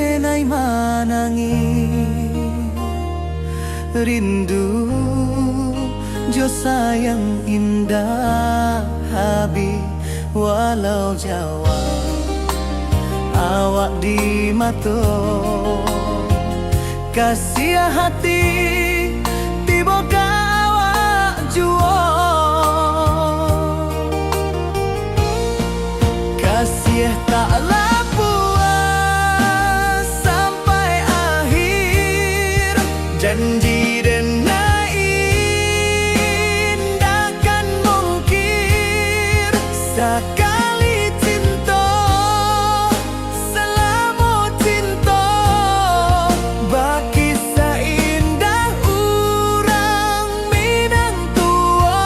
denai manangi rindu jo sayang indah habi walau Jawa awak di mato kasih hati tiba ka awak juo kasih tak puas sampai akhir janji dan indahkan mungkir sekali cinta selama cinta baki seindah urang Minang tua.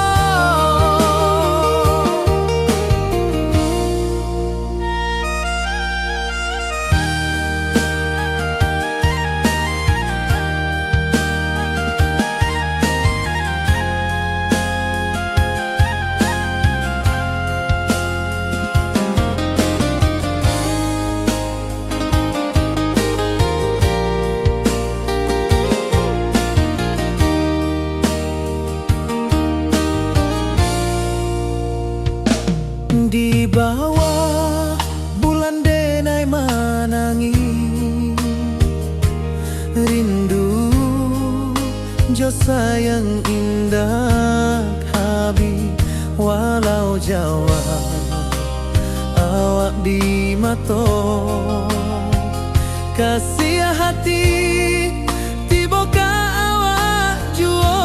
Di bawah bulan denai manangi rindu jo sayang indah habi walau Jawa awak di mato kasih hati tiba ka awak juo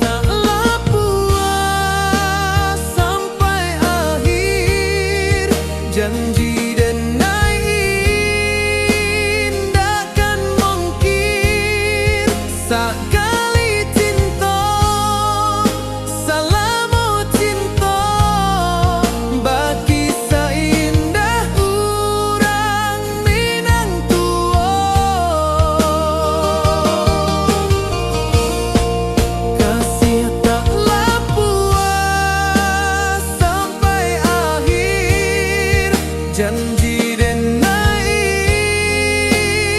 taklah puas sampai akhir janji dan indahkan mungkir sekali cinta selama cinta baki seindah urang Minang tua kasih taklah puas sampai akhir janji dan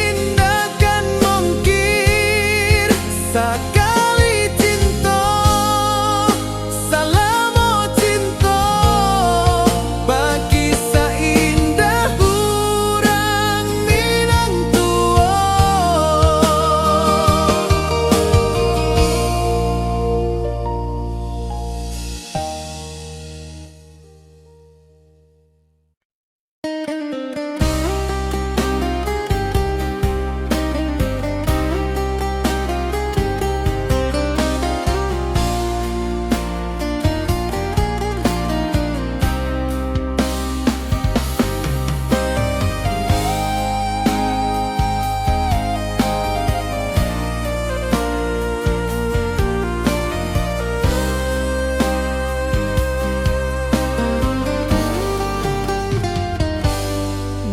indahkan mungkir sekali cinta selama cinta baki seindah urang Minang tua.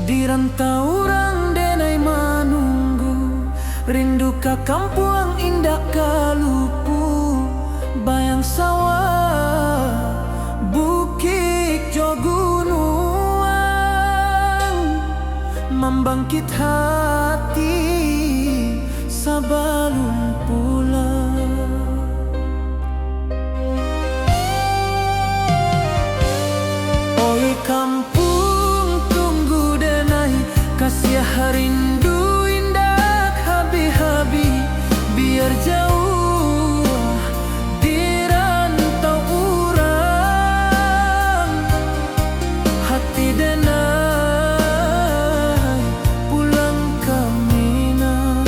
Di rantau orang denai manunggu rindu ka kampung indah kalupu bayang sawah bukit jo gunung membangkit hati sabalun pulang. Oi kampung tunggu denai kasih rindu indah habi-habi biar jauh di rantau urang hati denai pulang ke Minang.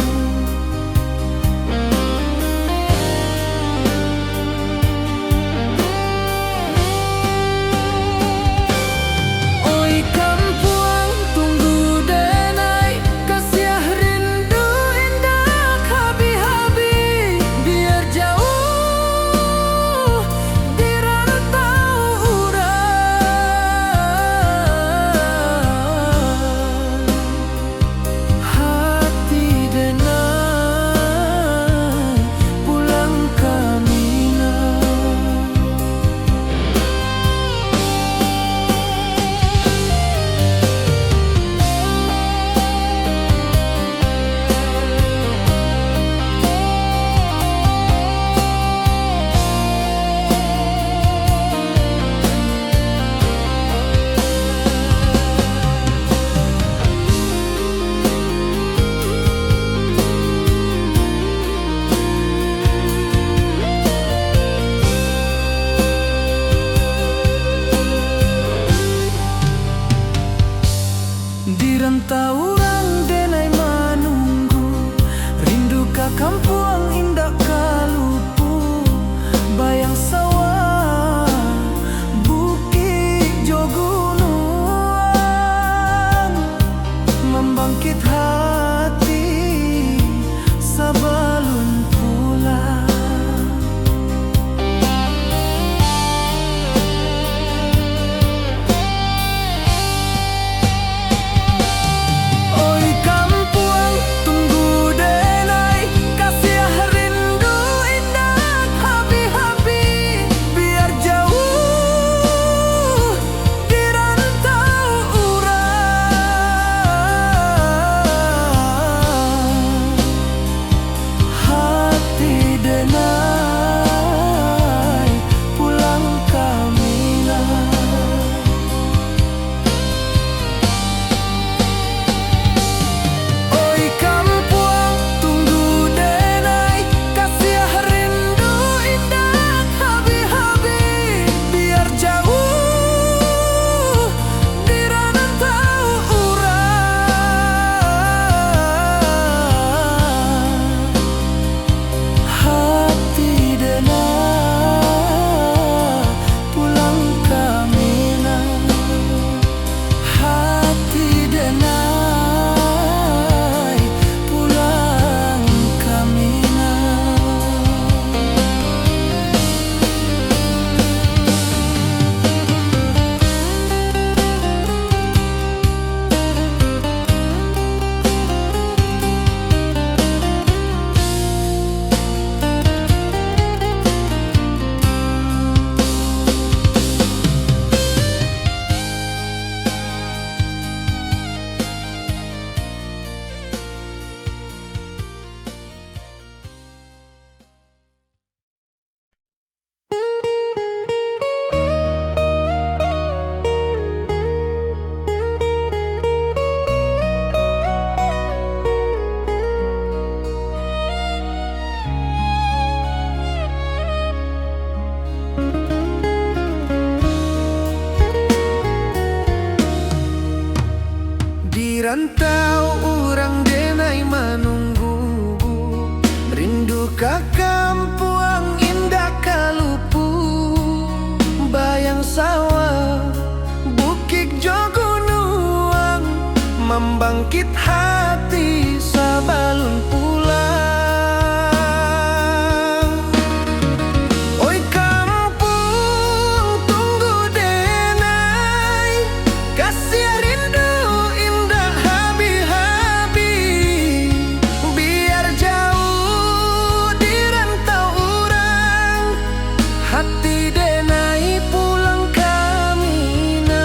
rantau orang denai manunggu, rindu ka kampung indah kalupu, bayang sawah bukit jo gunung, membangkit hati sabalun pulang. Oi kampung tunggu denai, kasih rindu indah habi-habi, biar jauh di rantau urang. Hati denai pulang kamina. Oi kampung tunggu denai, kasih rindu indah habi-habi, biar jauh di rantau urang. Hati denai pulang kamina. Hati denai pulang kamina. Di rantau orang denai manunggu, rindu ka kampung indah kalupu, bayang sawah bukit jo gunung, membangkit hati sabalun pulang. Oi kampung tunggu denai, kasih rindu indah habi-habi, biar jauh di rantau urang. Hati denai pulang kamina.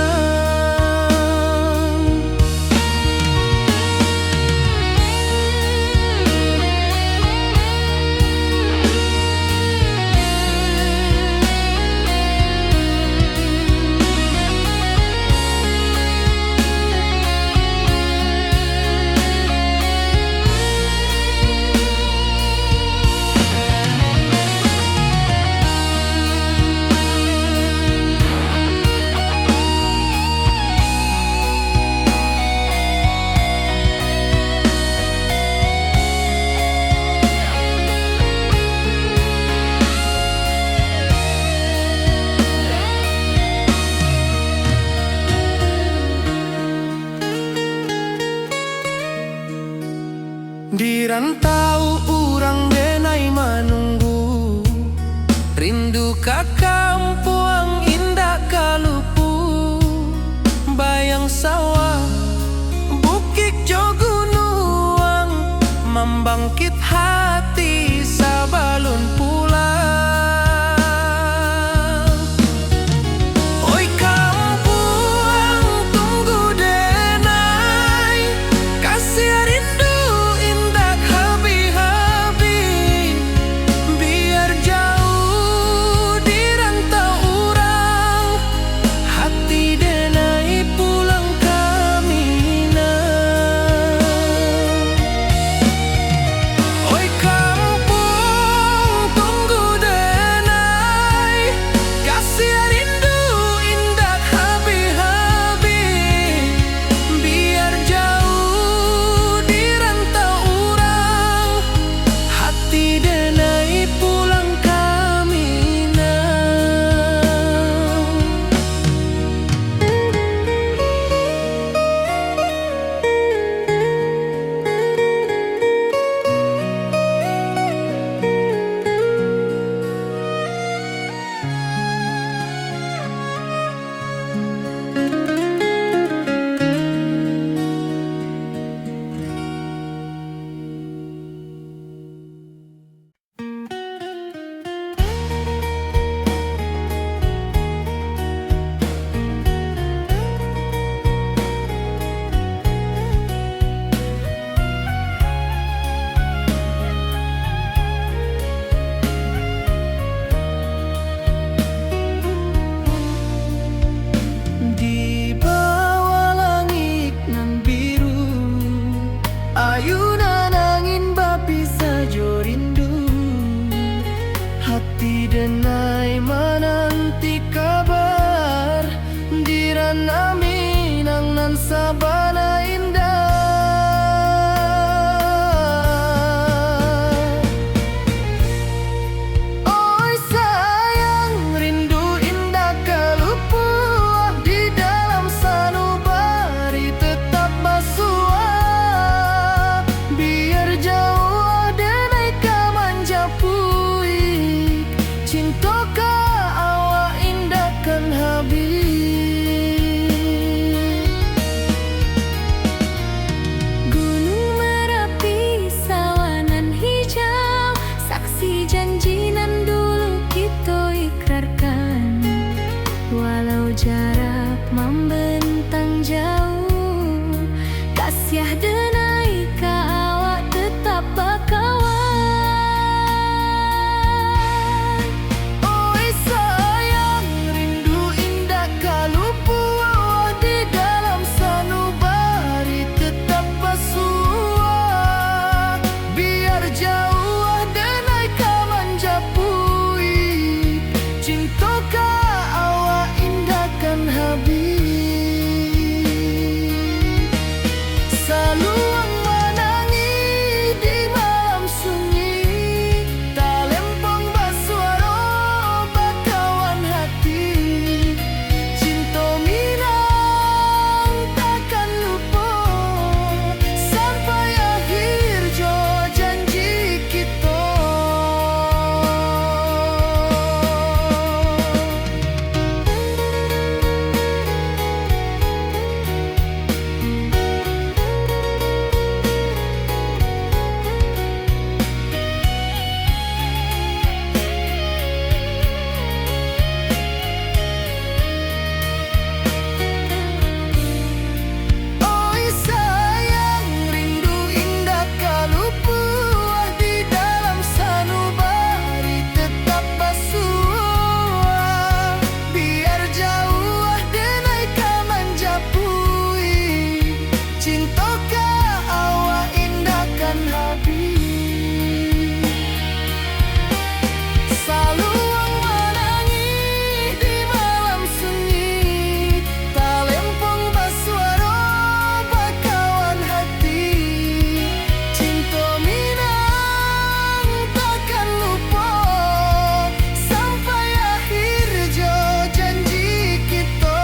bulan aminang nan sabana indah. Oi sayang, rindu indah kalupuah di dalam sanubari tetap basuah. Biar jauh denai ka manjapuik, cintoka awak indahkan habis. Gunung Merapi, sawanan hijau, saksi janji nan dulu kita ikrarkan. Walau jarak membentang jauh, kasiah denai ka awak tetap bakawan. Oi sayang, rindu indah kalupuah di dalam sanubari tetap basuah. Biar jauh denai ka manjapuik, cintoka awak indahkan habis. Saluang menangi di malam sunyi, talempong basuaro bakawan hati. Cinta minang takkan lupa sampai akhir jo janji kita. Oi sayang, rindu indah kalupuah di dalam sanubari tetap basuah. Biar jauh denai ka manjapuik, cintoka awak indahkan habis. Saluang menangi di malam sunyi, talempong basuaro bakawan hati. Cinta minang takkan lupa sampai akhir jo janji kita.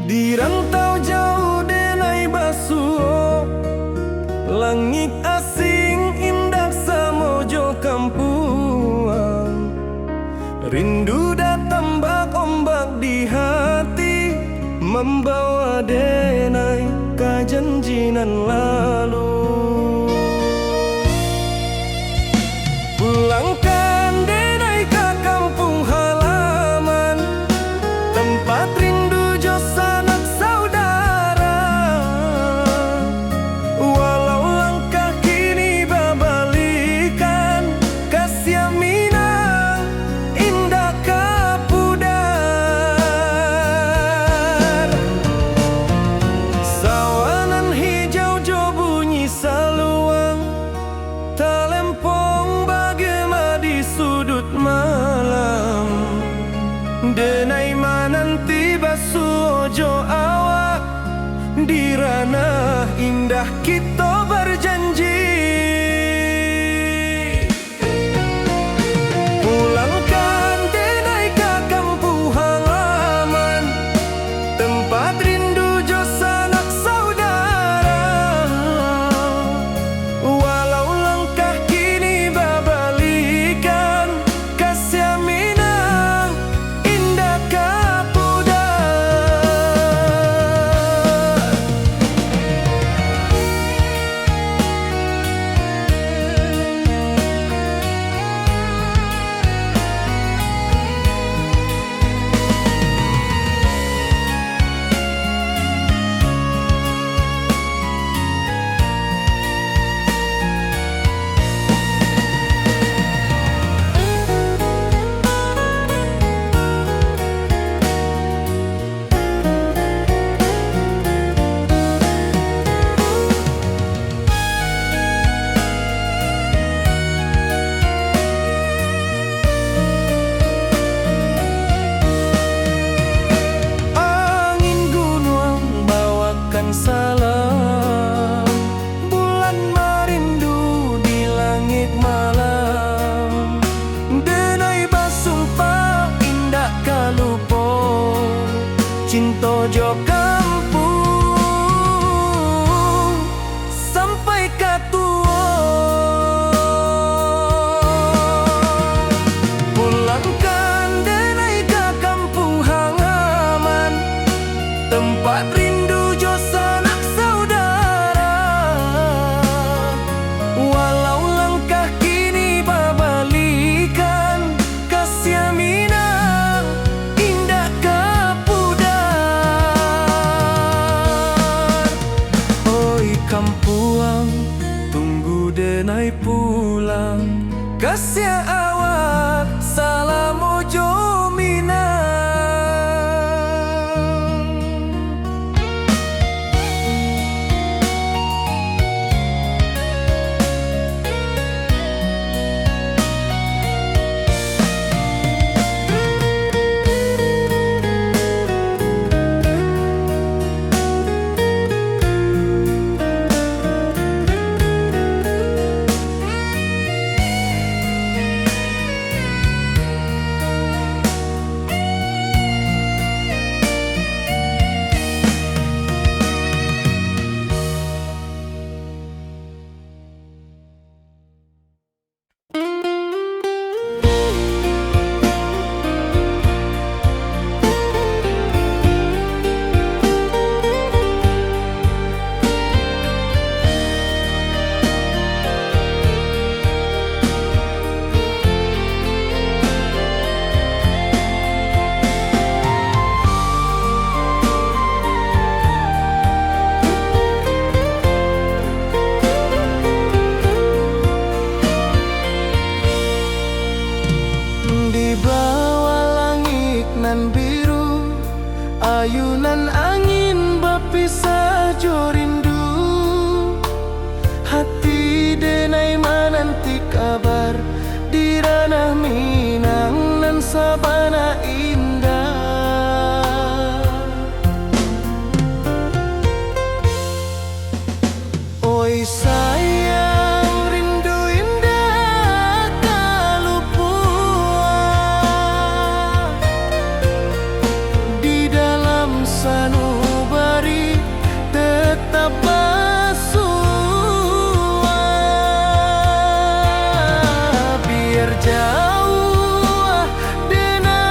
Di rantau jauh denai basuh, langit asing indah samojo kampuang. Rindu datang bak ombak di hati, membawa denai ka janjinan lalu. Pulangkan denai ka kampung halaman, tempat rindu jo sanak saudara. Walau langkah kini babalikan, kasih minang indah kapudar. Sawanan hijau jo bunyi saluang, talempong bagema di sudut malam. Denai mananti basuojo awak, di ranah indah kita berjanji. Pulangkan denai ka kampung halaman, cinta jo kampung sampai ka tua. Pulangkan denai ka kampung halaman, tempat rindu jo sanak saudara. Walau langkah kini babalikan, kasih minang indah kapudar. Oi kampuang, tunggu denai pulang, kasih awak salam ojo minang. Di bawah langit nan biru, ayunan angin berpisah jo rindu. Hati denai menanti kabar di ranah Minang nan sabana indah. Oi sayang, rindu indah kalupua di dalam sanubari tetap bersua. Biar jauh denai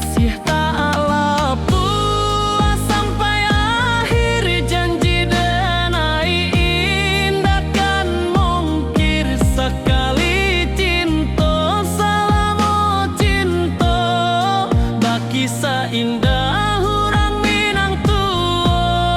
Kasih taklah puas sampai akhir, janji denai indah kan mungkir. Sekali cinta salamu cinta, baki seindah urang Minang tua.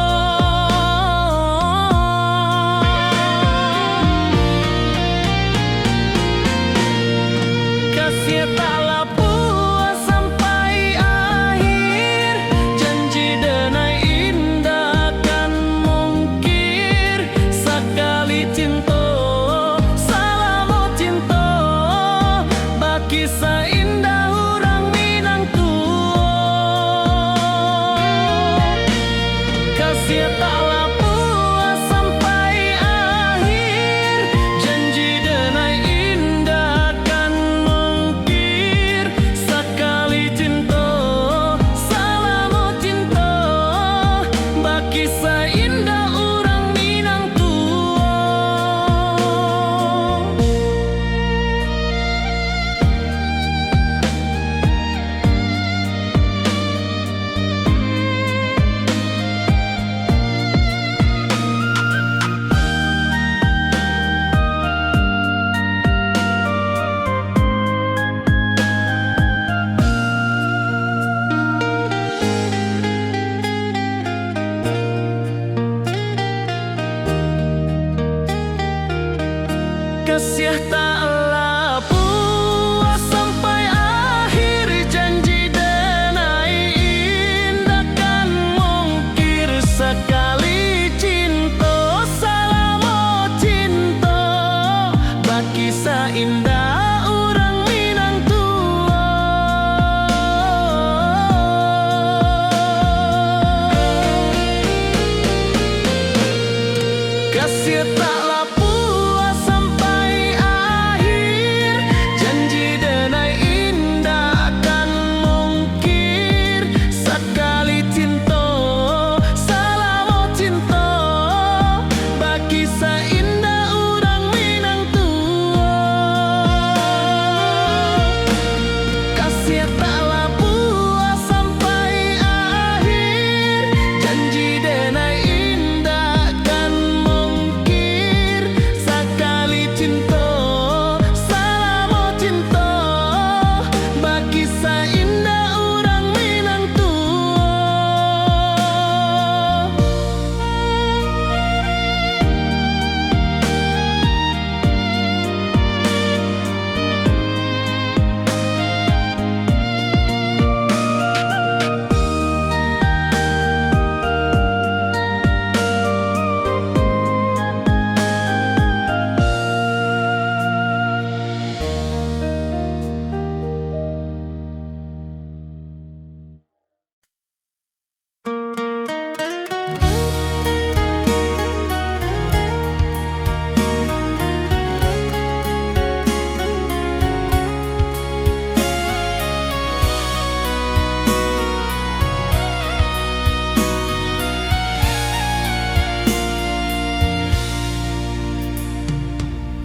Kasih taklah puas sampai akhir, janji denai indah kan mungkir. Sekali cinta salamu cinta, baki seindah urang Minang tua. Kasih taklah puas sampai akhir, janji denai indah kan mungkir. Sekali cinta salamu cinta, baki seindah urang Minang tua. Kasih taklah puas sampai akhir, janji denai indah kan mungkir. Sekali cinta salamu cinta, baki seindah urang Minang tua. Kasih taklah puas sampai akhir, janji denai indah kan mungkir. Sekali cinta salamu cinta, baki seindah urang Minang tua. Kasih taklah puas sampai akhir, janji denai indah kan mungkir. Sekali cinta salamu cinta, baki seindah urang Minang tua.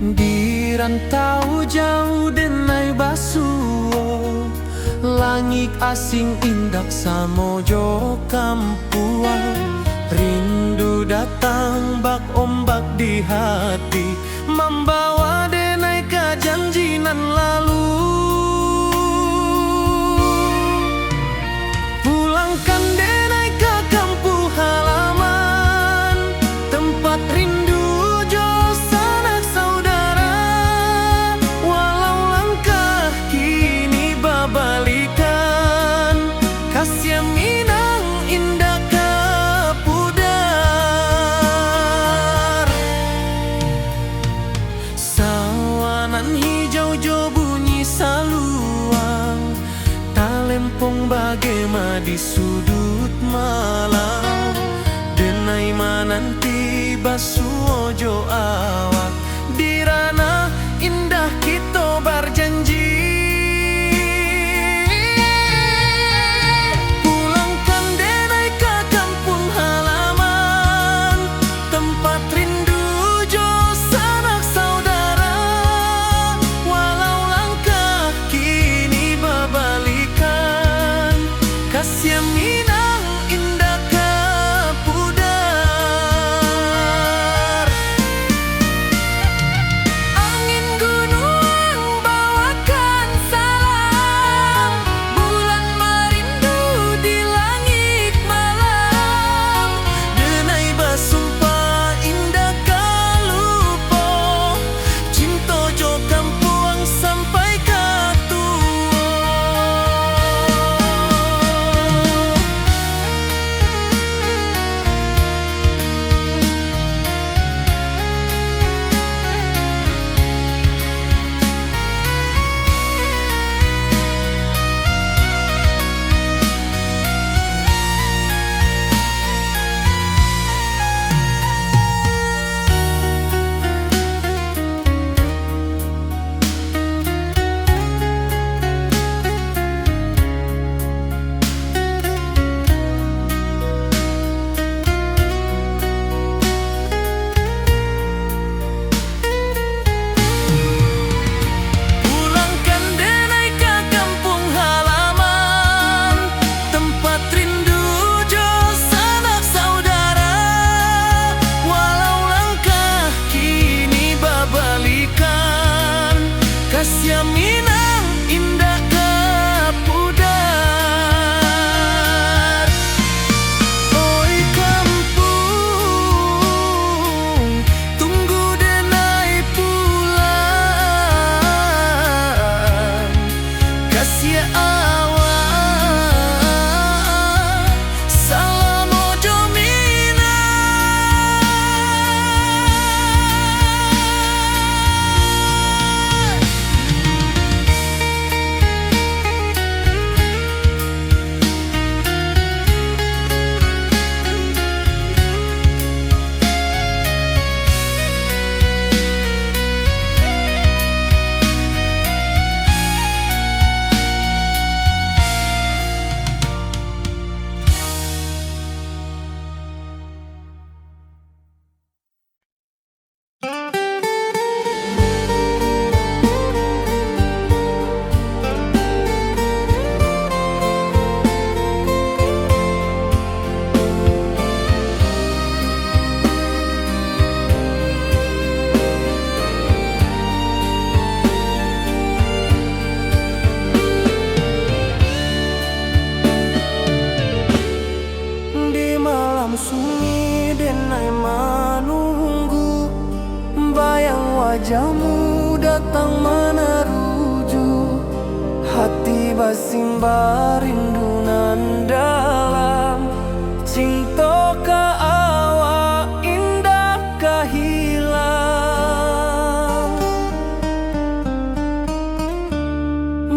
Di rantau jauh denai basuo, langit asing indak samojo kampuan. Rindu datang bak ombak di hati, membawa denai ke janji nan lalu. Pulangkan denai ke kampung halaman, tempat rindu jo sanak saudara. Walau langkah kini babalikan, kasih Minang indah ke pudar. Sawanan hijau jo bunyi saluang, talempong bagema di sudut malam. Denai mananti basuo jo awak, di ranah indah kita berjanji. Pulangkan denai ke kampung halaman, tempat rindu jo sanak saudara. Walau langkah kini babalikan, basimba rindu nan dalam, cinta ka awak indah ka hilang.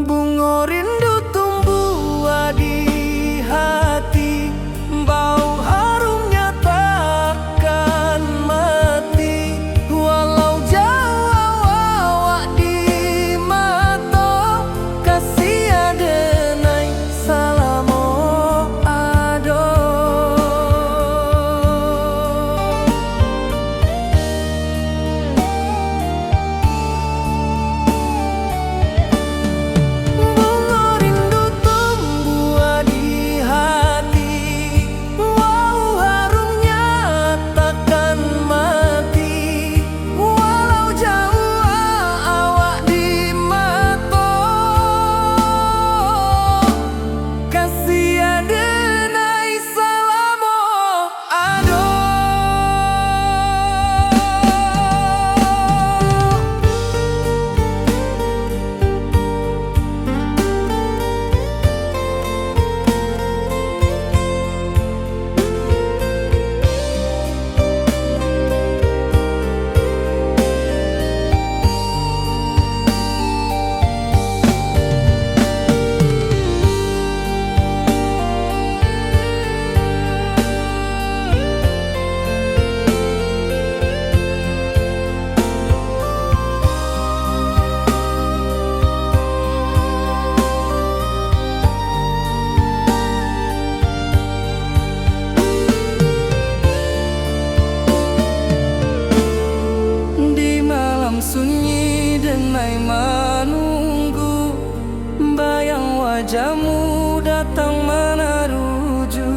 Bunga rindu tumbuh di hati, bau harumnya takkan mati. Walau jauh awak di mata, kasih adenai salamo ado. Bunga rindu tumbuh di hati, wow harumnya takkan mati. Walau jauh awak di mata, kasih adenai salamo ado. Di malam sunyi denai menunggu, bayang wajahmu datang meneruju.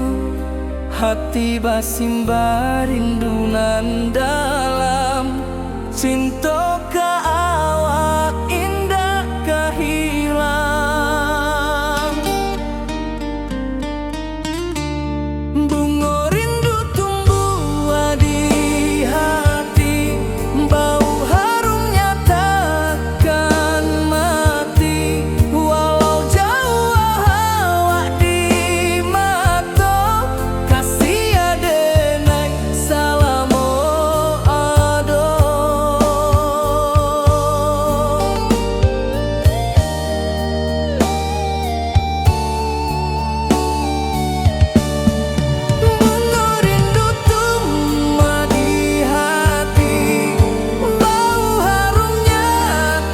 Hati basimba rindu nan dalam, cinta ka awak indah ka hilang. Bunga rindu tumbuh di hati, bau harumnya takkan mati. Walau jauh awak di mata, kasih adenai salamo ado. Bunga rindu tumbuh di hati, bau harumnya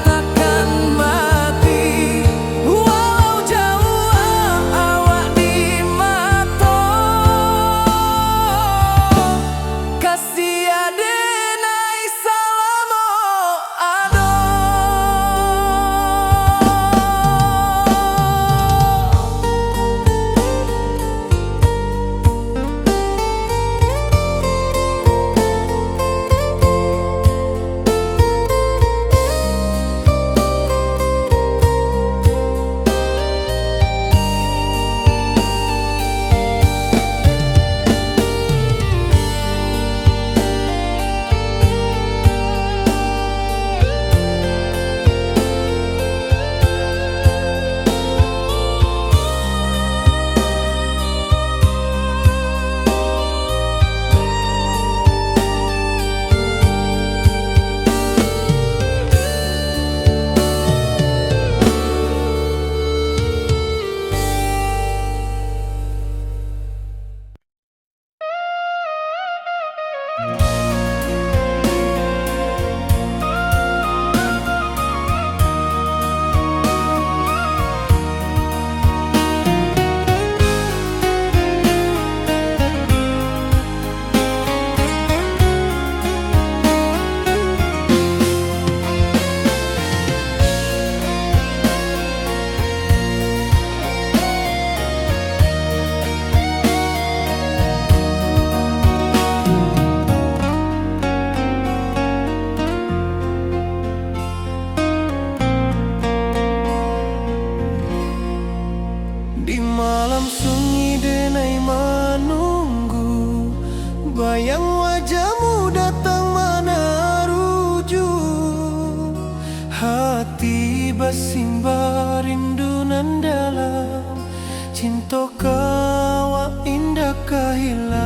takkan mati. Walau jauh awak di mata, kasih adenai salamo ado. Di malam sunyi denai menunggu, bayang wajahmu datang meneruju. Hati basimba rindu nan dalam, cinta kawa indah kahilang.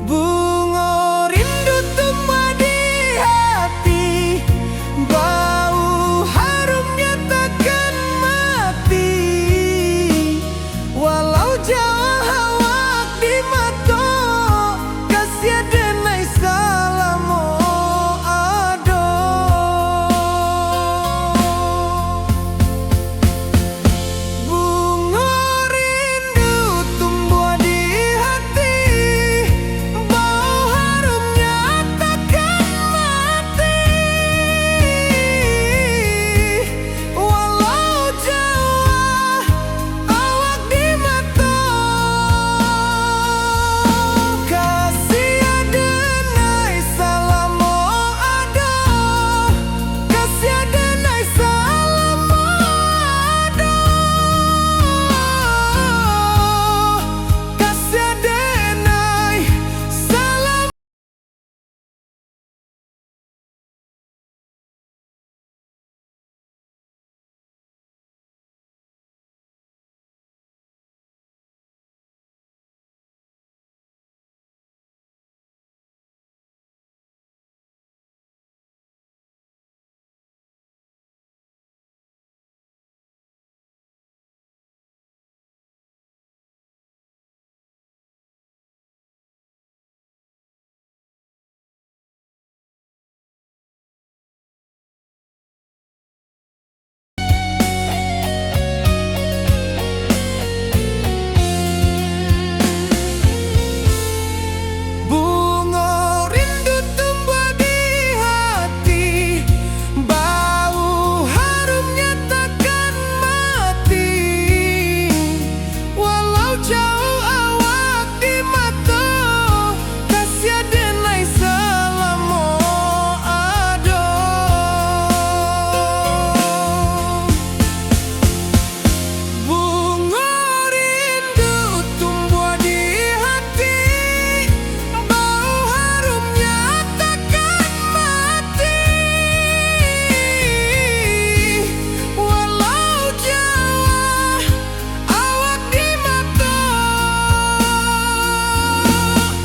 Bunga rindu tumbuh di hati, bau harumnya takkan mati. Walau jauh awak di mata, kasih denai salamo ado. Bunga rindu tumbuh di hati, bau harumnya takkan mati. Walau jauh awak di mata, kasih denai salamo ado, kasih denai salamo ado, kasih denai salamo. Bunga rindu tumbuh di hati, bau harumnya takkan mati. Walau jauh awak di mata, kasih denai salamo ado. Bunga rindu tumbuh di hati, bau harumnya takkan mati. Walau jauh awak di mata,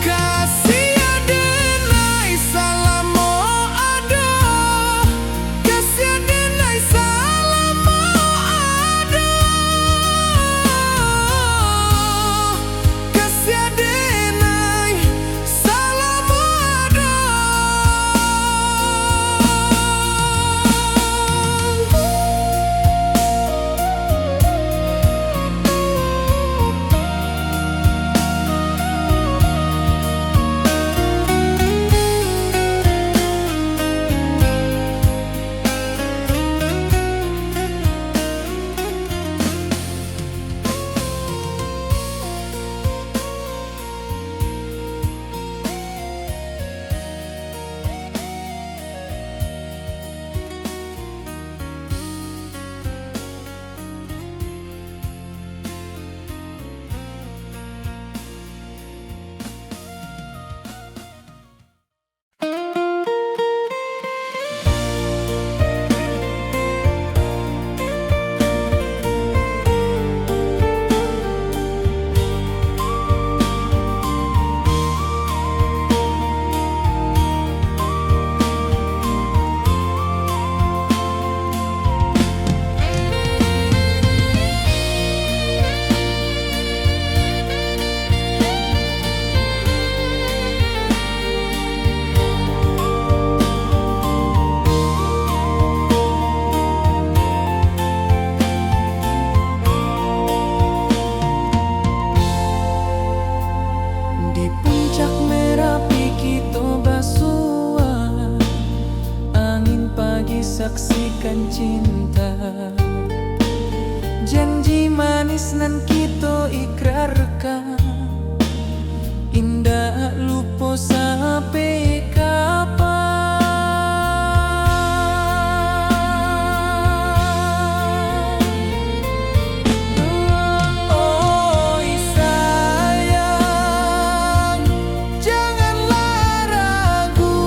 kasih denai salamo ado, kasih denai salamo ado, kasih denai salamo ado. Di puncak Merapi kita basua, angin pagi saksikan cinta. Janji manis nan kita ikrarkan, indah lupa sampai kapan. Oi sayang, janganlah ragu.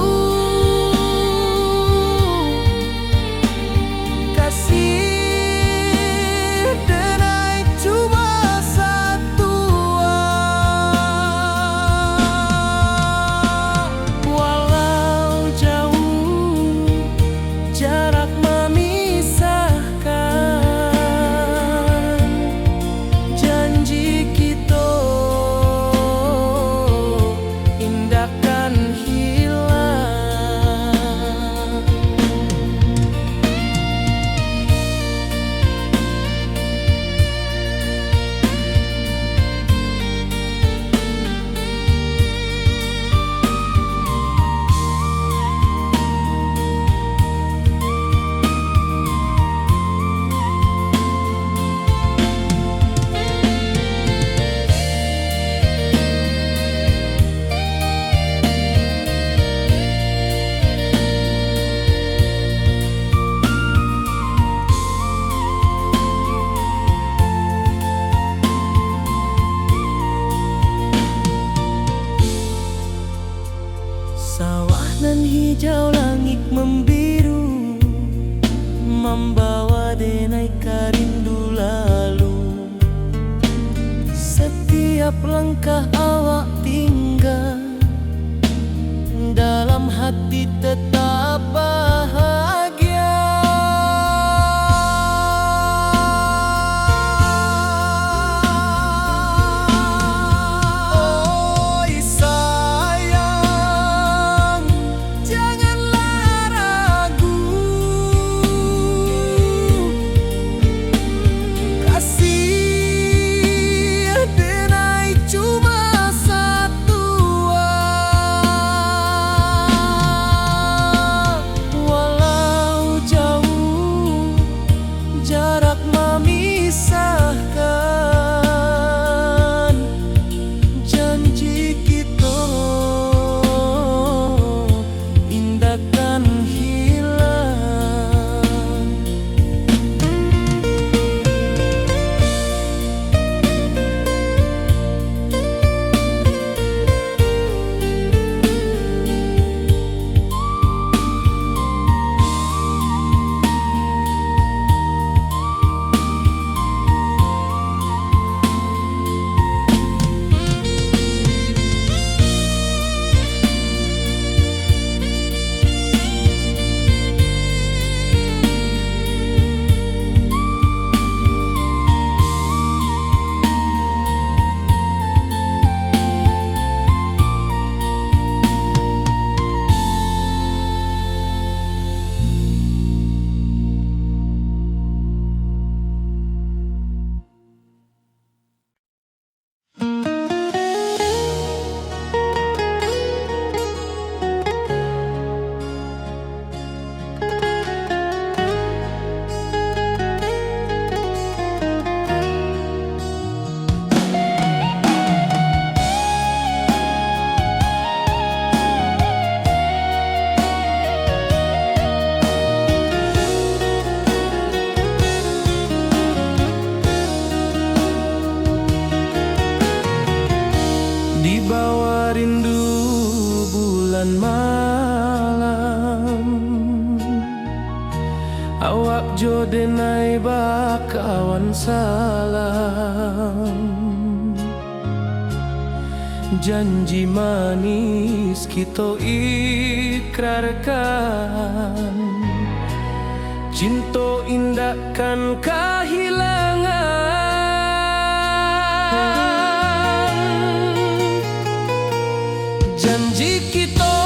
awak jo denai bakawan salam. Janji manis kita ikrarkan, cinta indahkan kehilangan. Janji kita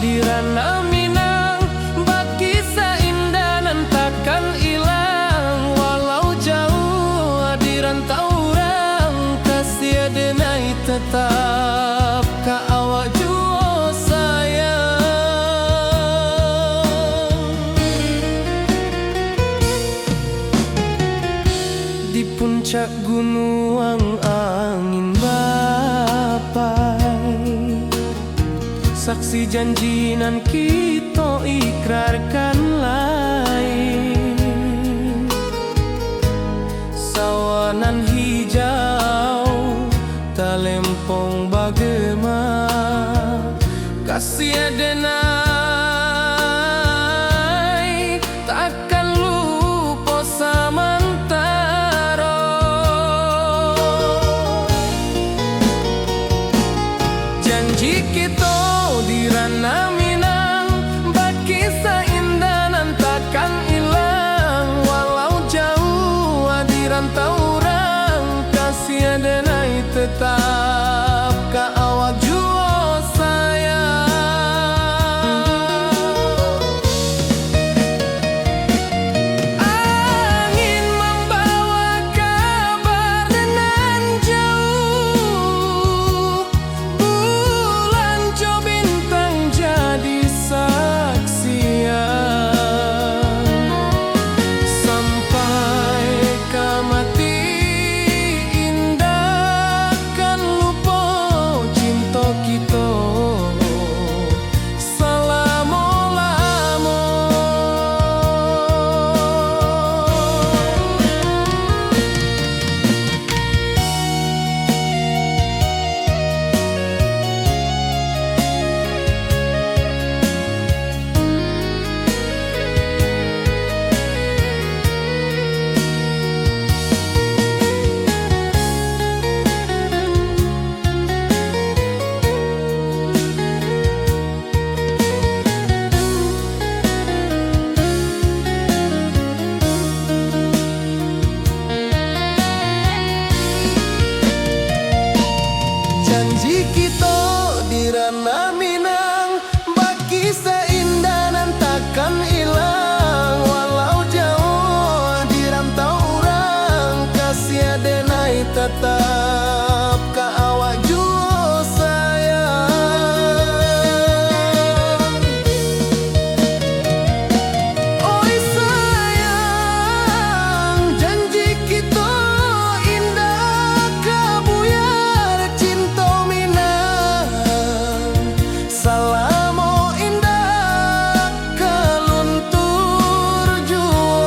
di ranah Minang, bakisah indah nan takkan hilang. Walau jauh di rantau orang, kasih denai tetap ka awak jua sayang. Di puncak gunung angin bapai, saksi janji nan kita ikrarkan lain. Sawanan hijau talempong bagema, kasih denai takkan lupa samantara. Janji kita di ranah Minang, bakisah indah nan takkan hilang. Walau jauh di rantau orang, kasih denai tetap ka awak jua sayang. Angin membawa kabar nan jauh, bulan jo bintang jadi saksian. Sampai ke mati indahkan lupa cinta kita selama-lama. Janji kita di ranah Minang, bakisah indah nan takkan hilang. Walau jauh di rantau orang, kasih denai tetap ka awak jua sayang. Oi sayang, janji kita indah kabuyar cinta Minang. Salamo indah keluntur jua.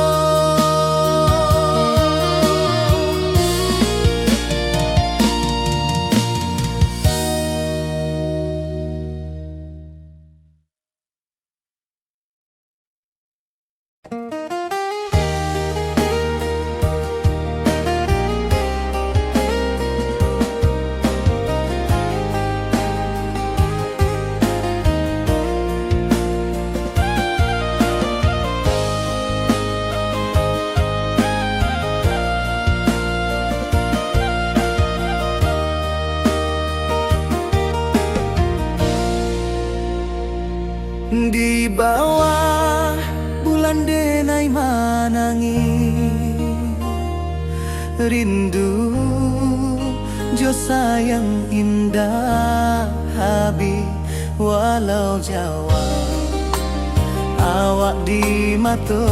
Di bawah bulan denai manangi, rindu jo sayang indah habi. Walau Jawa awak di mato,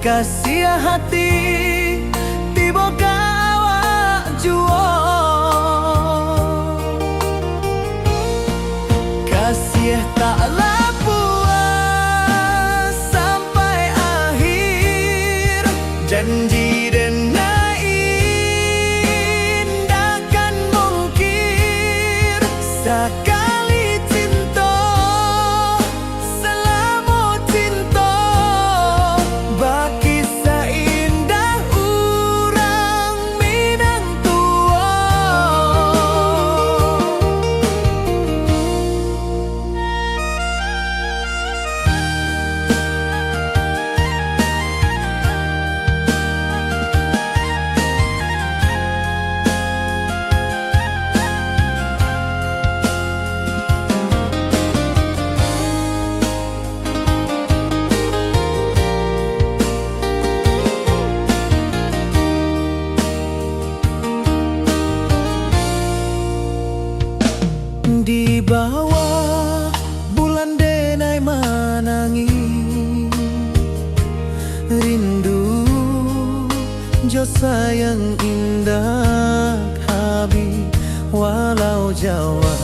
kasih hati tiba ka awak jua. Kasih taklah puas sampai akhir, janji denai indahkan mungkir. Sekali cinta selama cinta. jo sayang indah habi walau Jawa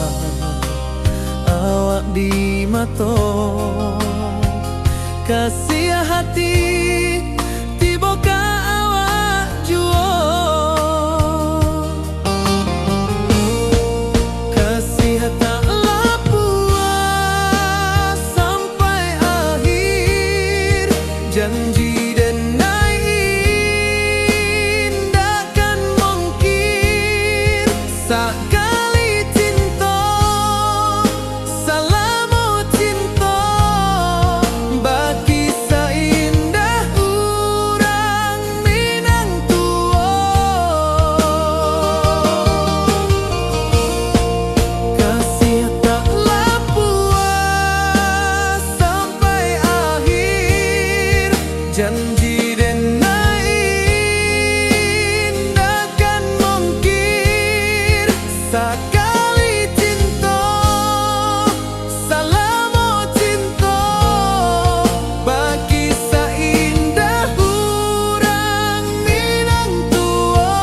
awak di mato kasih hati tiba ka awak juo kasih tak puas sampai akhir janji denai indakan mungkin sekali cinta salamu cinta bagi seindah urang Minang tua kasih taklah puas sampai akhir janji denai indakan mungkin sekali cinta salamu cinta bagi seindah urang Minang tua.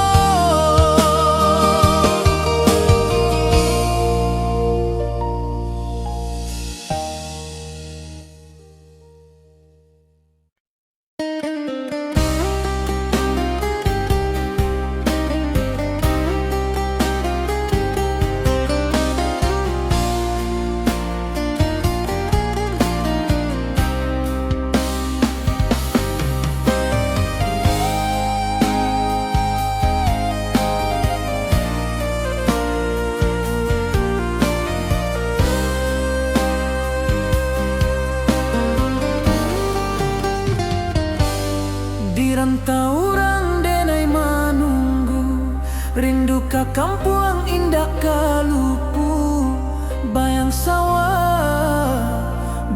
Di rantau orang denai menunggu rindu ka kampung indah kalupu bayang sawah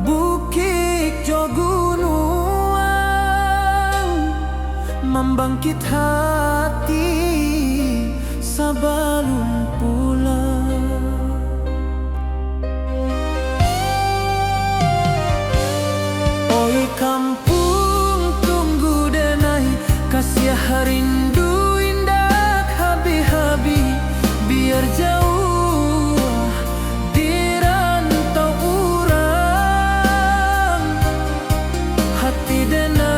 bukit jo gunung membangkit hati sebelum pulang. Oi kampung tunggu denai kasih rindu indah habi-habi biar jauh di rantau urang hati denai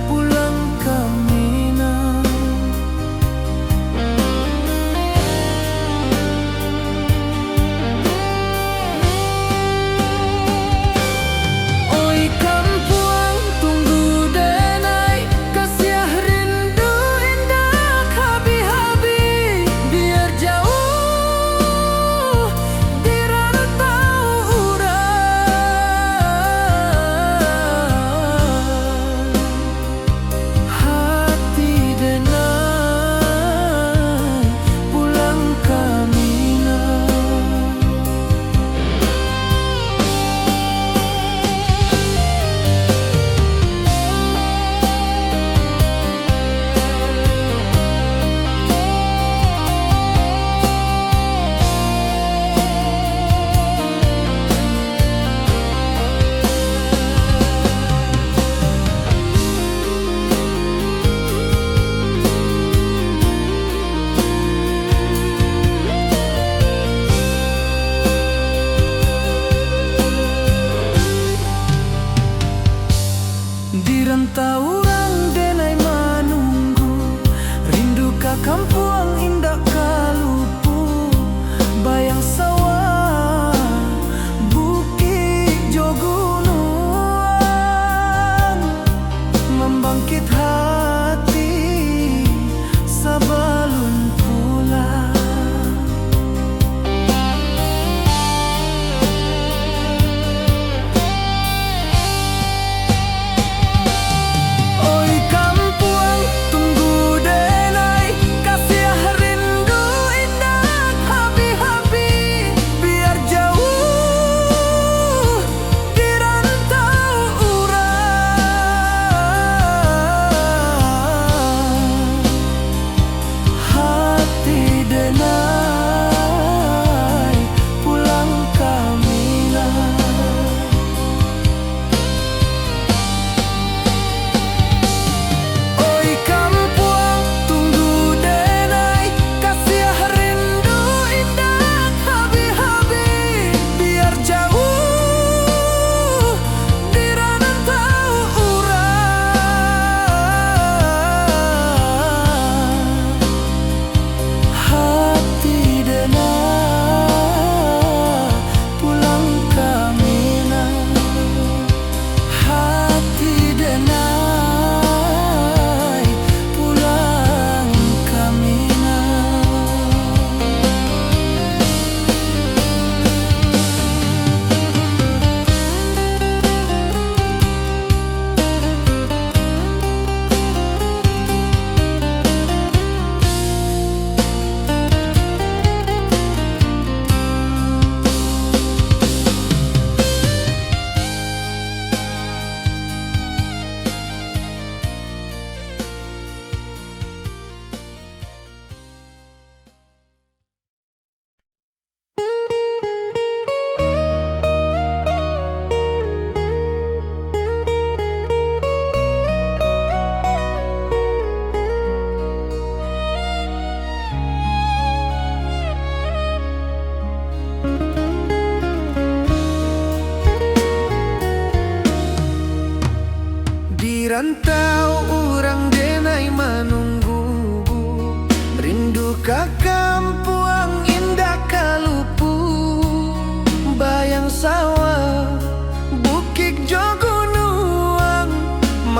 pulang ke Minang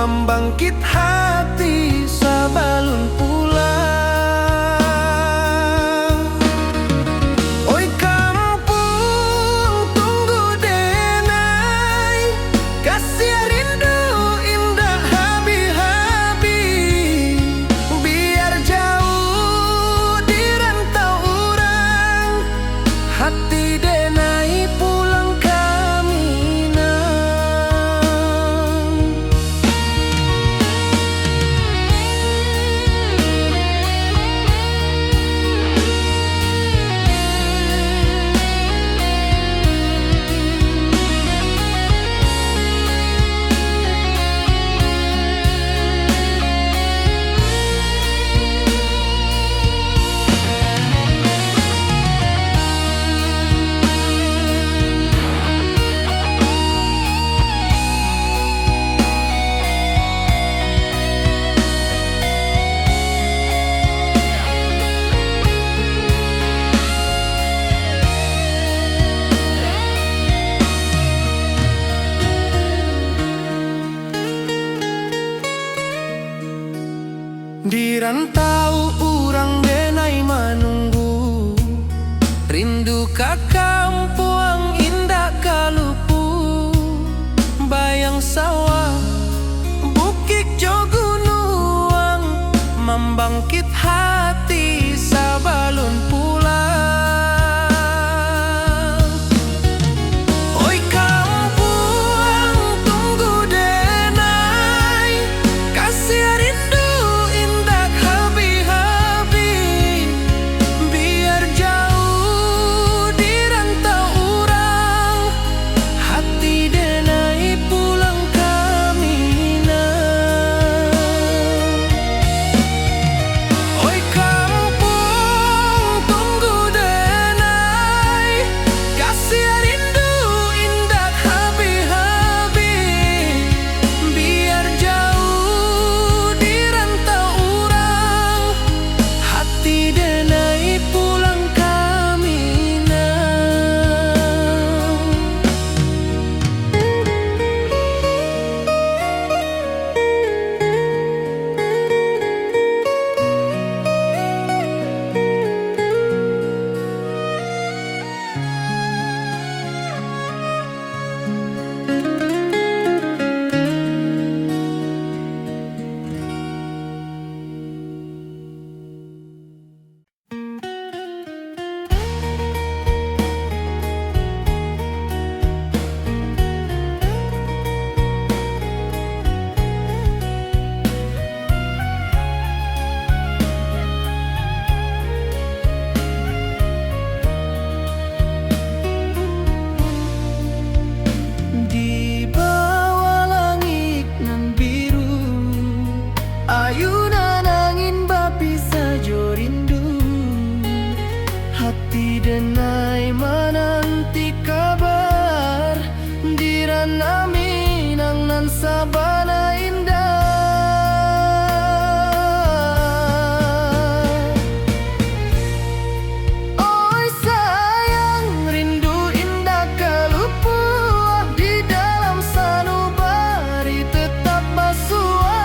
membangkit hati sabalun pulang. Oi kampung tunggu denai, kasih rindu indah habi-habi. Biar jauh di rantau orang, hati denai pulang kami nang. Di rantau urang denai manunggu, rindu ka kampung indah kalupu. Bayang sawah bukit jo gunung, membangkit hati sabalun pulang. Oi kampung tunggu denai, kasih rindu indah habi-habi. Biar jauh di rantau urang, hati denai pulang kami nang. Oi kampung tunggu denai, kasih rindu indah habi-habi. Biar jauh di rantau urang, hati denai pulang kami nang. Di bawah langit nan biru, ayunan angin bapi sajo rindu. Hati denai menanti kabar, di ranah Minang nan sabana indah. Oi sayang, rindu indah kalupu, di dalam sanubari tetap basua.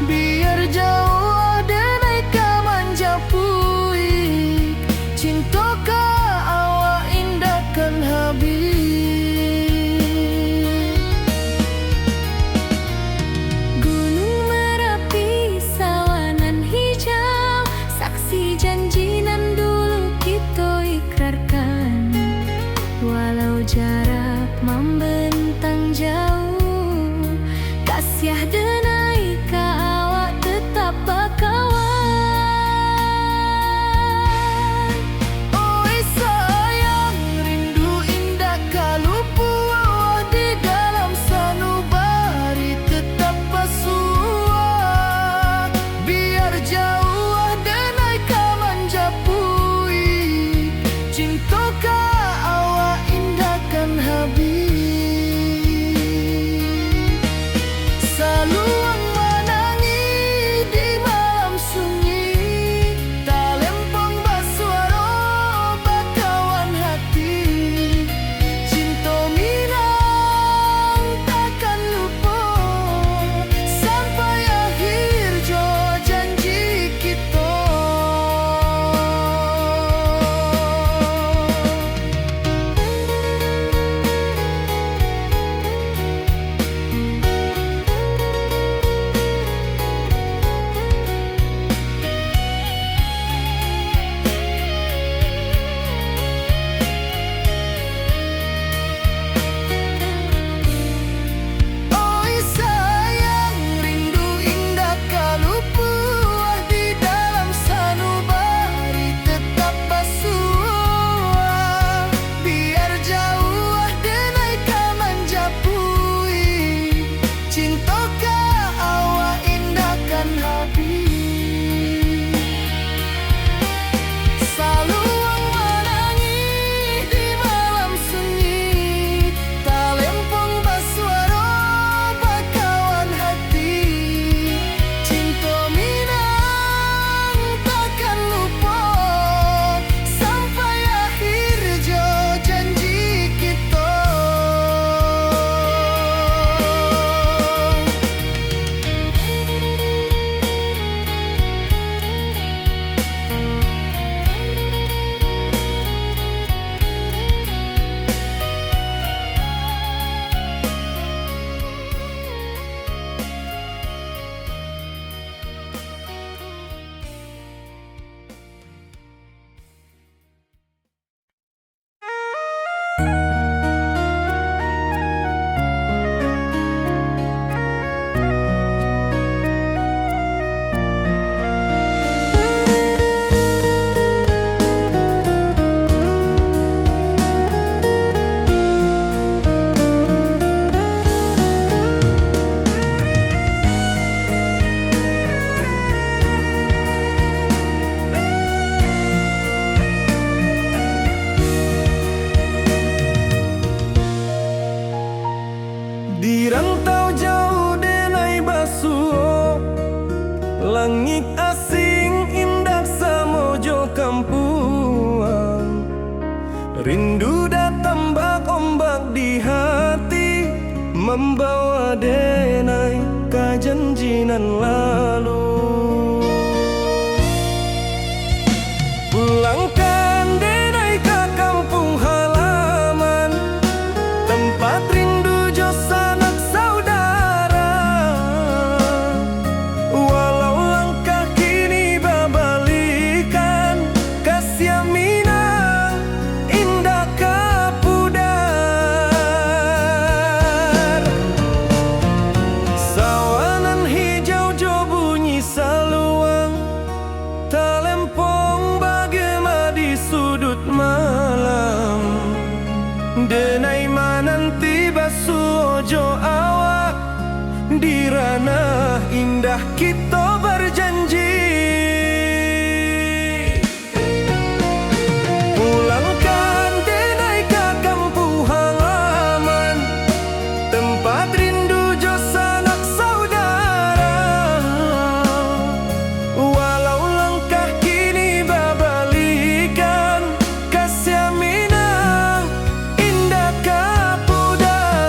Biar jauh denai ka manjapuik, cinta ka awak indah kan habis. Di rantau jauh denai basuh, langit asing indah samojo kampuang. Rindu datang bak ombak di hati, membawa denai ke janjinan lalu. Pulangkan denai ke kampung halaman, tempat rindu jo sanak saudara. Walau langkah kini babalikan, kasih Minang indah kapudar. Sawanan hijau jo bunyi saluang, talempong bagema di sudut malam. Denai mananti basuh ojo awak, di ranah indah kita berjanji. Pulangkan denai ke kampung halaman, tempat rindu jo sanak saudara. Walau langkah kini babalikan, kasih Minang indah kapudar.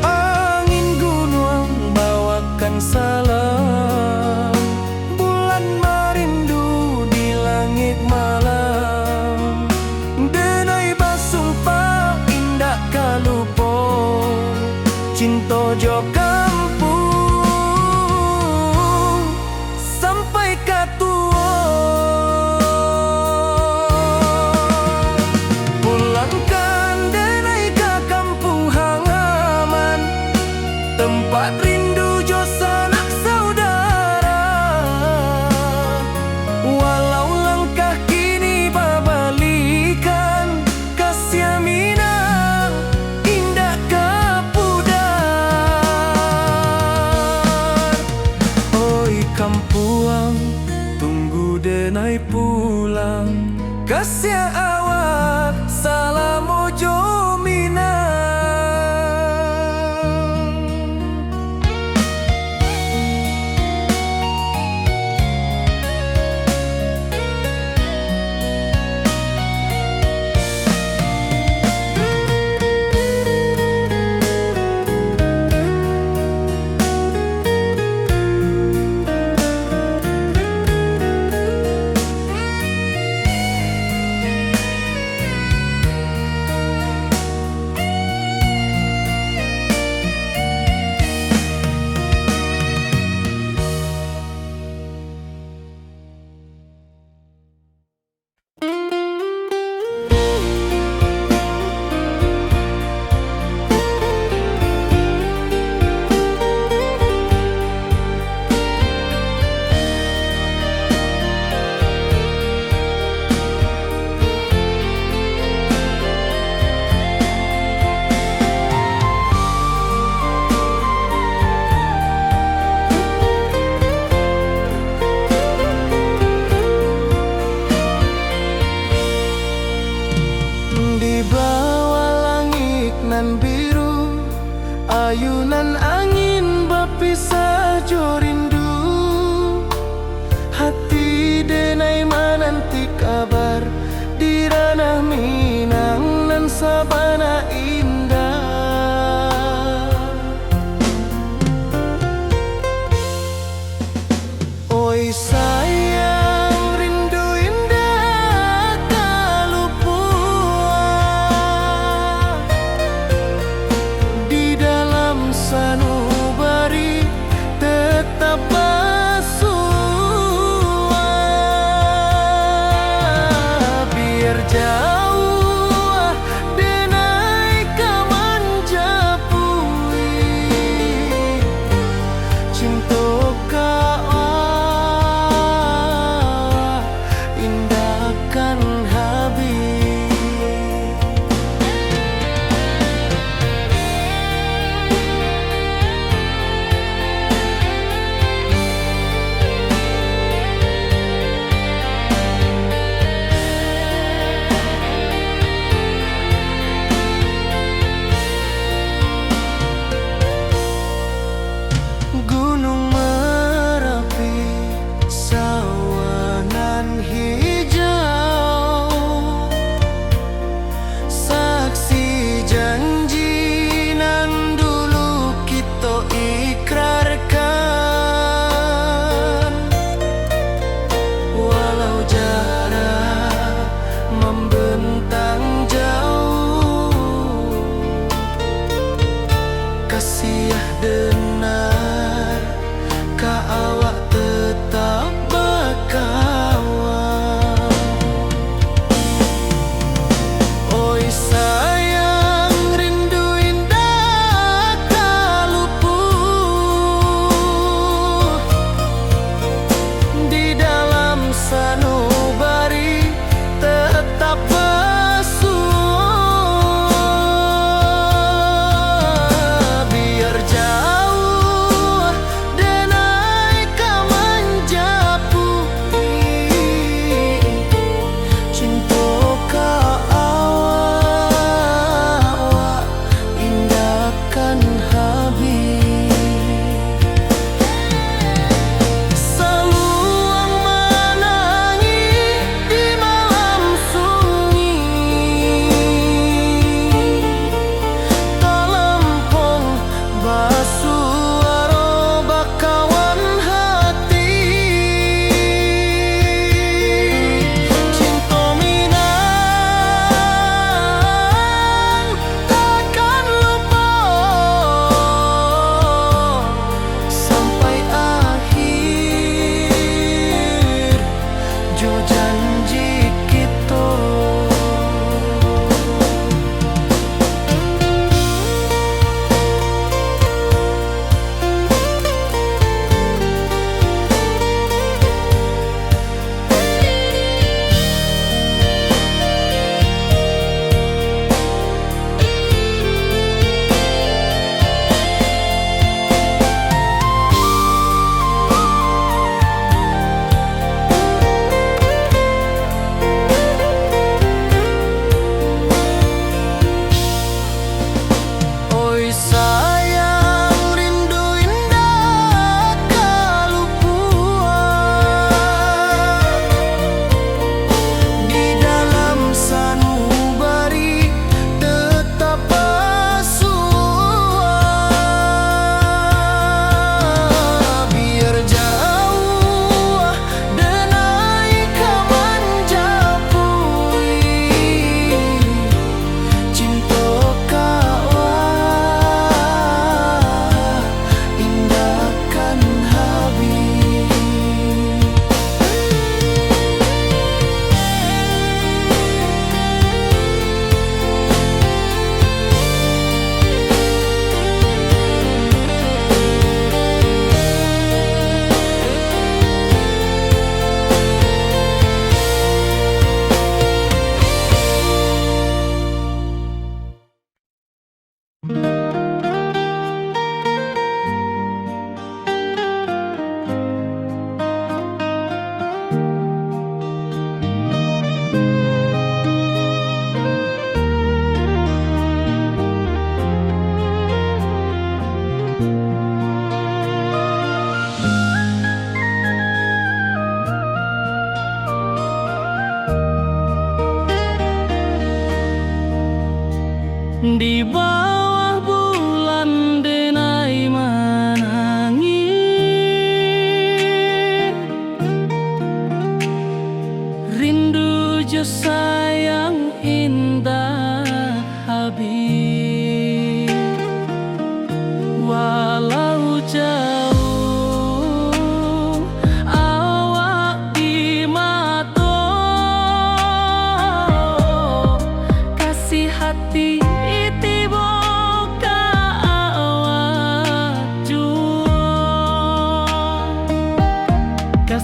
Angin gunung bawakan salam, bulan merindu di langit malam. Denai basumpah indah kalupo, cinta jo kampung sampai katua. Pulangkan denai ke kampung halaman, tempat rindu jo sanak saudara. Walau langkah kini babalikan, kasih Minang indah kapudar. Oi kampuang, tunggu denai pulang, kasih awak salam ojo Minang. Di bawah langit nan biru, ayunan angin berpisah jo rindu. Hati denai mananti kabar, di ranah Minang nan sabana indah. Oi sayang, rindu indah kalupuan di dalam sanu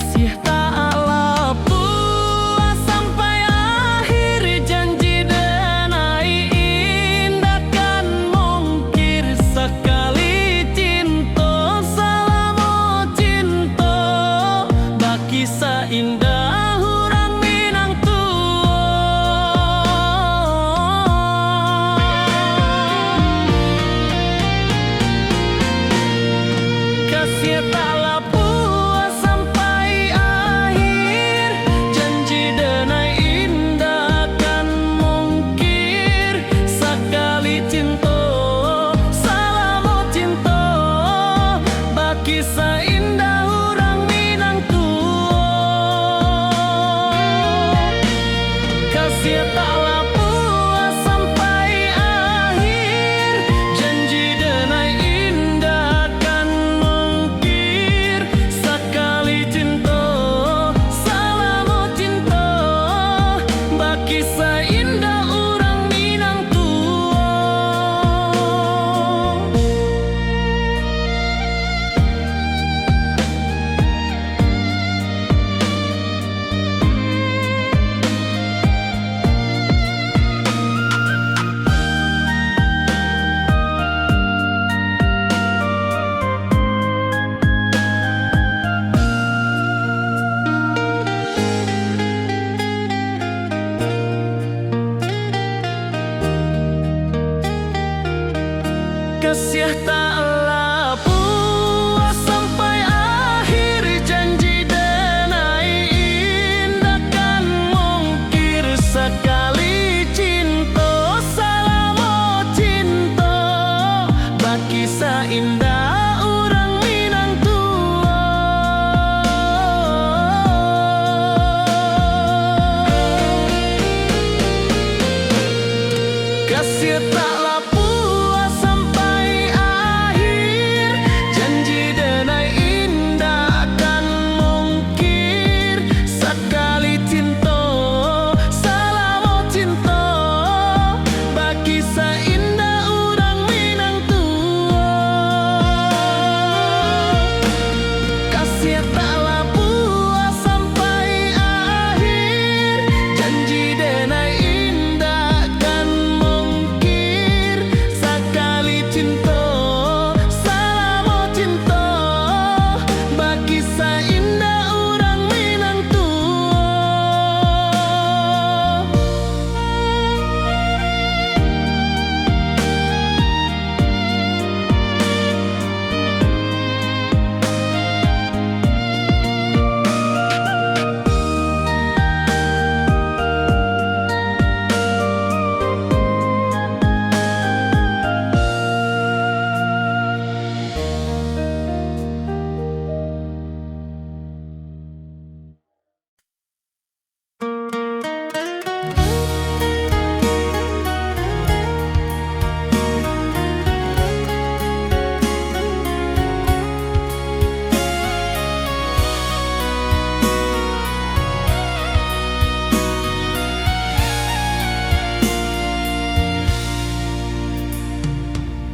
Kasih taklah puas sampai akhir, janji denai indah kan mungkir. Sekali cinta salamo cinta, baki seindah urang Minang tua. Kasih taklah puas sampai akhir, janji denai indah kan mungkir. Sekali cinta salamo cinta, baki seindah urang Minang tua. Kasih taklah puas sampai akhir, janji denai indah kan mungkir. Sekali cinta salamo cinta, baki seindah urang Minang tua. Kasih taklah puas sampai akhir, janji denai indah kan mungkir. Sekali cinta salamo cinta, baki seindah urang Minang tua. Kasih taklah puas sampai akhir, janji denai indah kan mungkir. Sekali cinta salamo cinta, baki seindah urang Minang tua. Kasih taklah puas sampai akhir, janji denai indah kan mungkir. Sekali cinta salamo cinta, baki seindah urang Minang tua.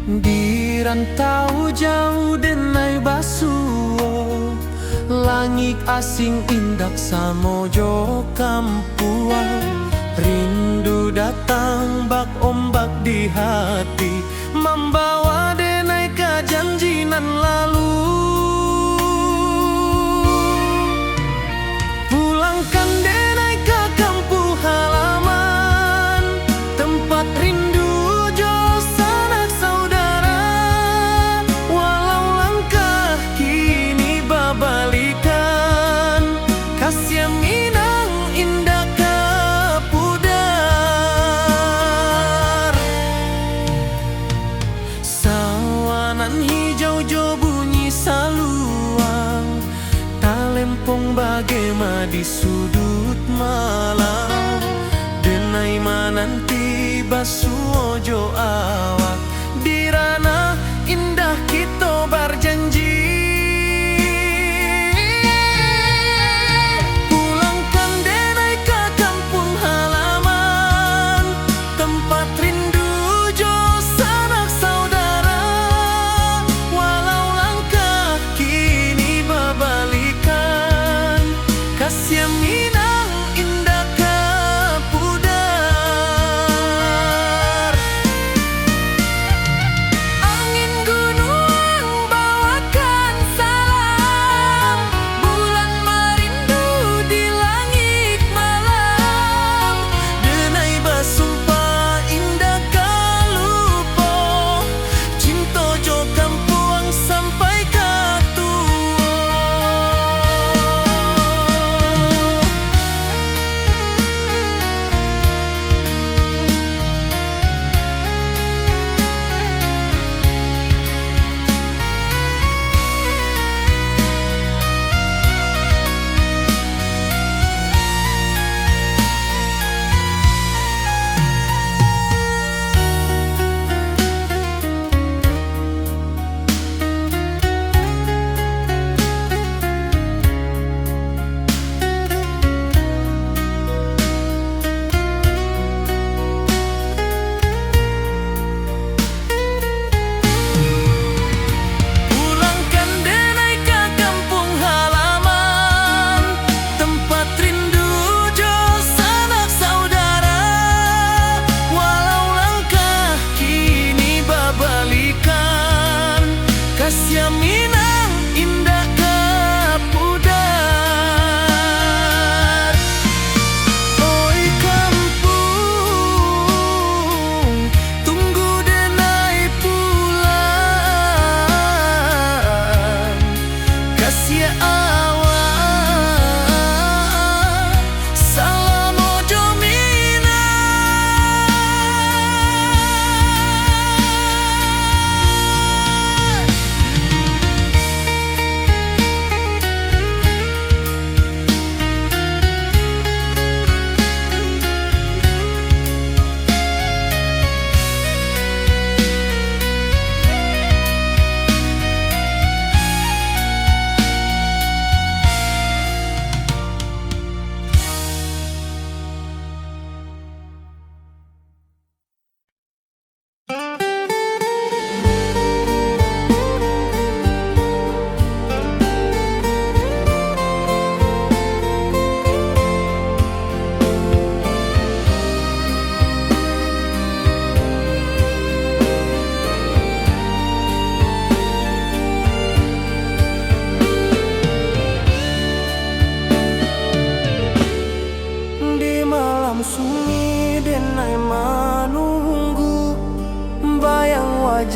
Di rantau jauh denai basuo, langit asing indak samojo kampuan. Rindu datang bak ombak di hati, membawa denai ke janji nan lalu. Pulangkan denai ke kampung halaman, tempat rindu jo sanak saudara. Walau langkah kini babalikan, kasih Minang indah ke pudar. Sawanan hijau jo bunyi saluang, talempong bagema di sudut malam. Denai mananti basuo jo awak, di ranah indah kita berjanji. Pulangkan denai ke kampung halaman, tempat rindu jo sanak saudara. Walau langkah kini babalikan,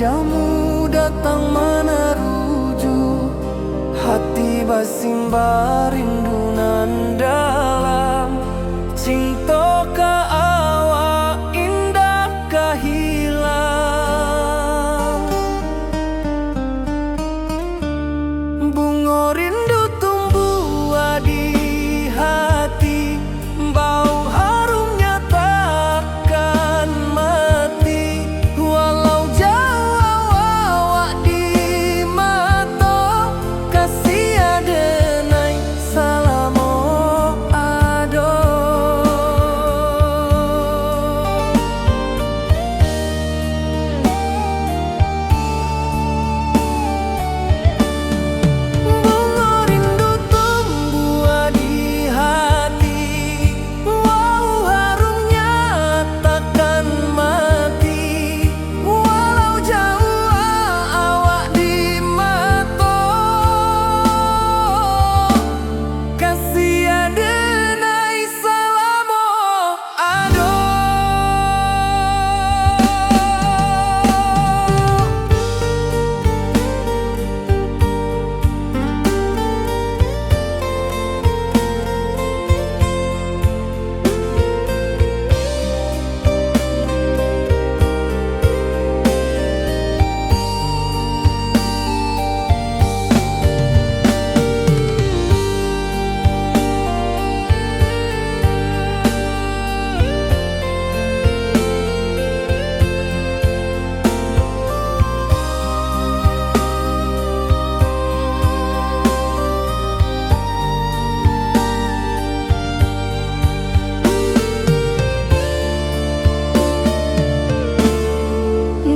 wajahmu datang meneruju, hati basimba rindu nan dalam. Cinta ka awak indah kahilang, bunga rindu tumbuh di hati, bau harumnya takkan mati. Walau jauh awak di mata, kasih adenai salamo ado. Bunga rindu tumbuh di hati, wow harumnya takkan mati. Walau jauh awak di mata, kasih adenai salamo ado.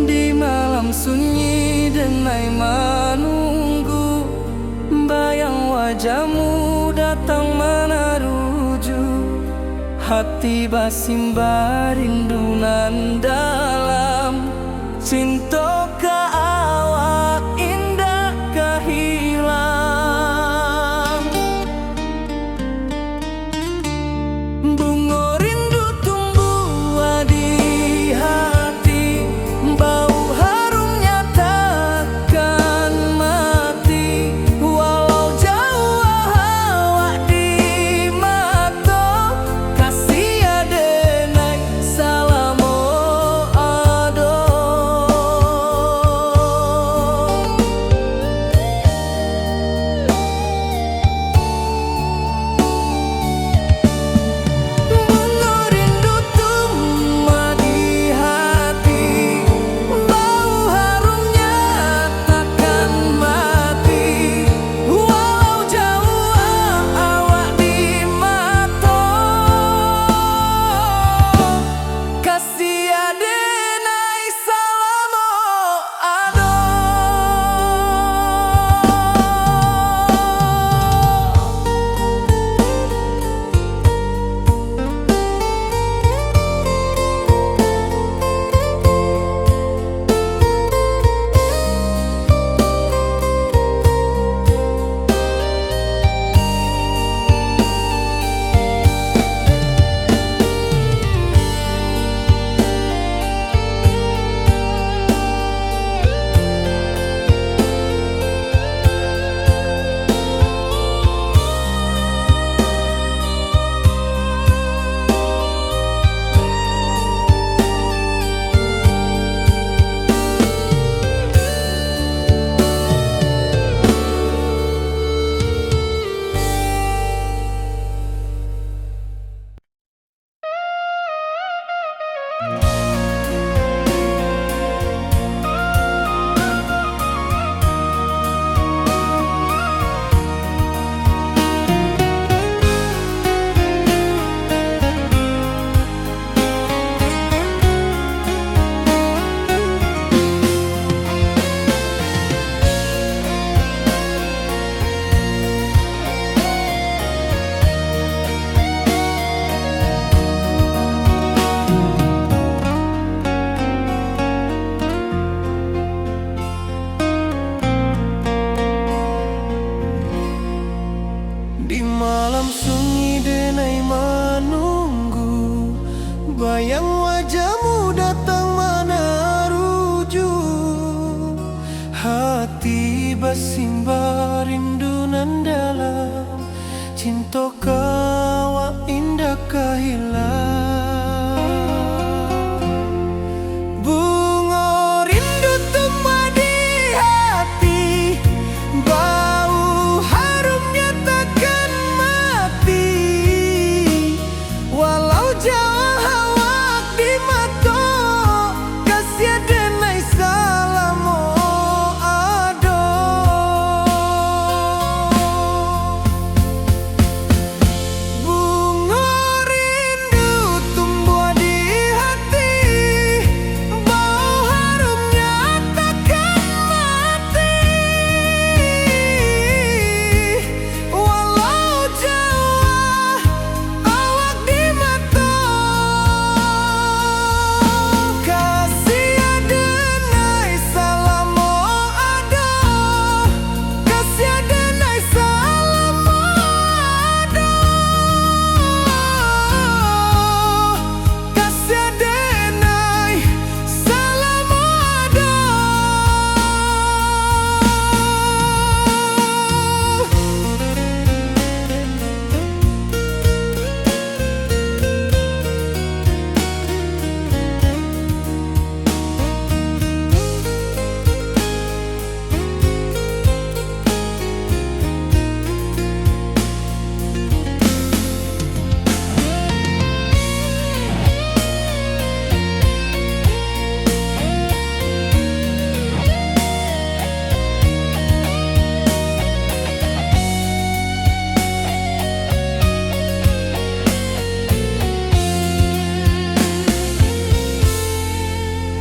Di malam sunyi denai menunggu, bayang wajahmu datang meneruju, hati basimba rindu nan dalam. Cinta ka awak indah kahilang, bunga rindu tumbuh di hati, bau harumnya takkan mati. Walau jauh awak di mata, kasih adenai salamo ado. hati bersimba rindu nan dalam, cinta kau indah kehilang. Bunga rindu tumbuh di hati, bau harumnya takkan mati. Walau jauh awak di mata, kasih denai salamu ada. Bunga rindu tumbuh di hati, bau harumnya takkan mati. Walau jauh awak di mata, kasih denai salamu ada. Kasih denai salamu ada. Kasih denai salamu ada.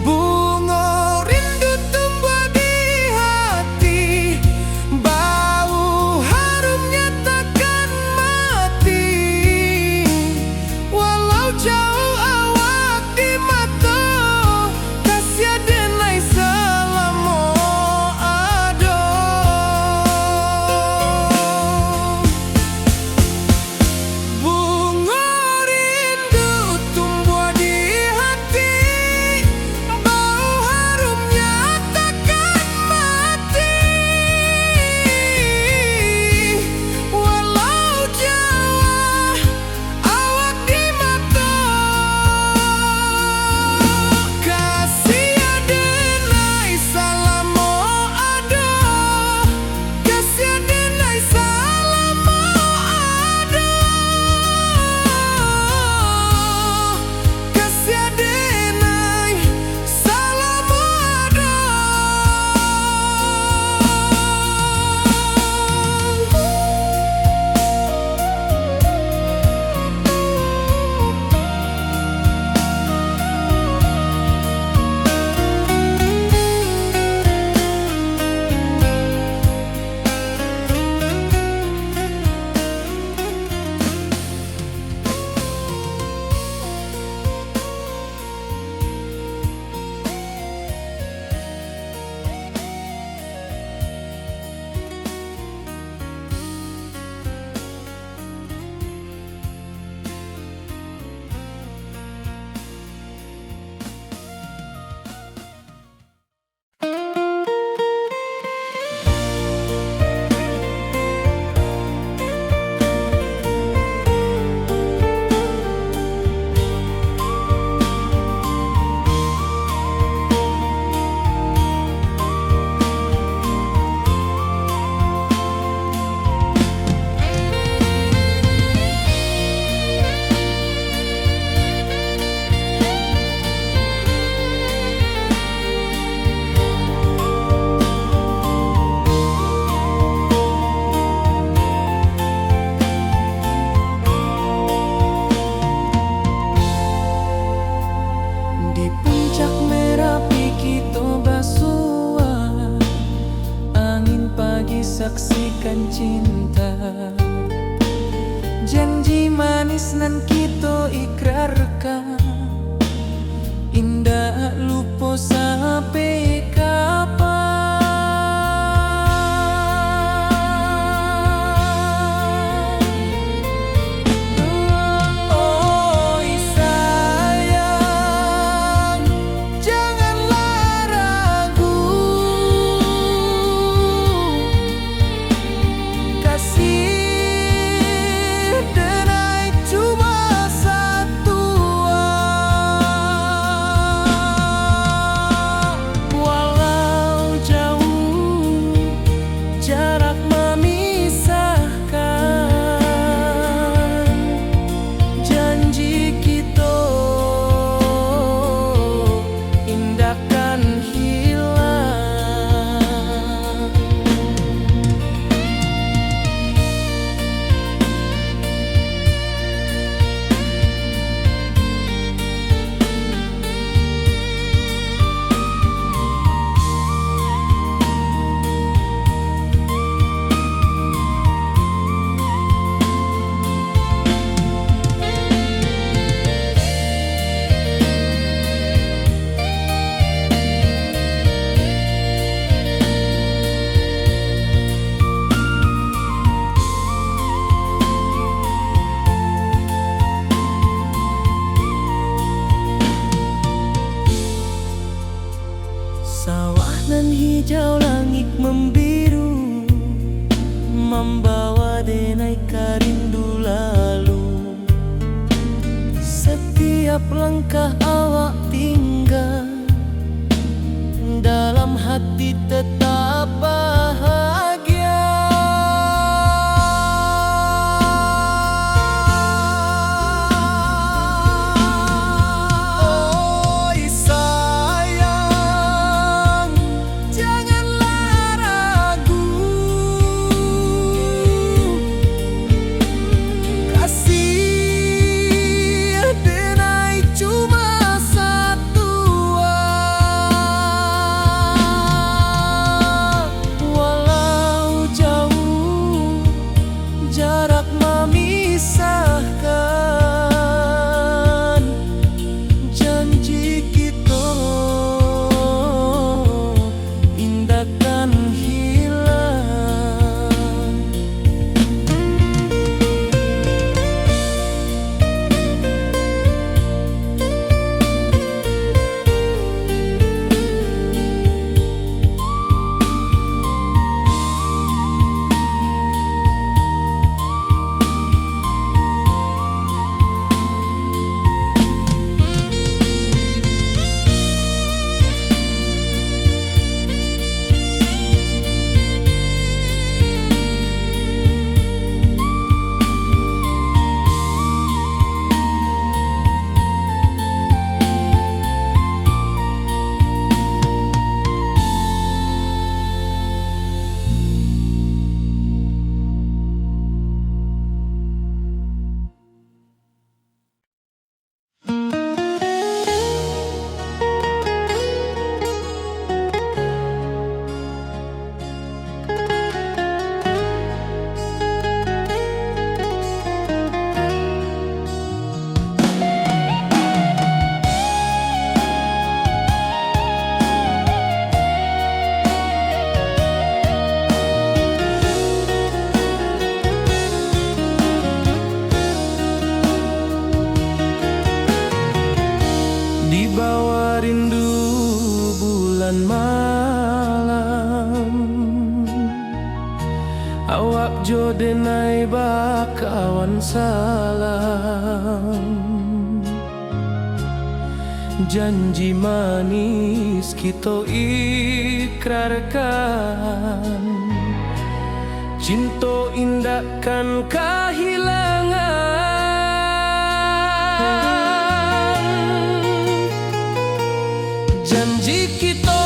Bunga rindu tumbuh di hati, bau harumnya takkan mati. Walau jauh awak di mata, kasih denai salamu ada. Bunga rindu tumbuh di hati, bau harumnya takkan mati. Walau jauh awak di mata, kasih denai salamu ada. Kasih denai salamu ada. Kasih denai salamu ada. Di puncak Merapi kita bersua, angin pagi saksikan cinta. Janji manis nan kita ikrarkan, indah lupa sampai kapan. Oi sayang, janganlah ragu. rindu lalu. Setiap langkah awak tinggal, dalam hati tetap bahagia. Oi sayang, janganlah ragu, kasih denai cuma satu. Walau jauh jarak memisahkan, janji kita indahkan hilang. Di bawah rindu bulan malam, awak jo denai bakawan salam. Janji manis kita ikrarkan, cinta indahkan kehilangan. Janji kita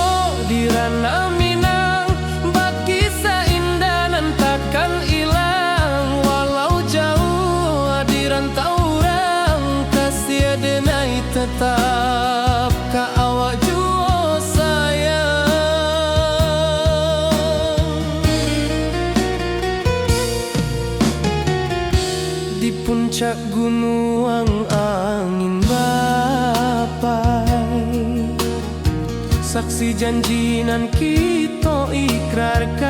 di ranah Minang, bakisah indah nan takkan hilang. Walau jauh di rantau orang, kasih denai tetap ka awak jua sayang. Di puncak gunung angin bapai, saksi janji nan kita ikrarkan.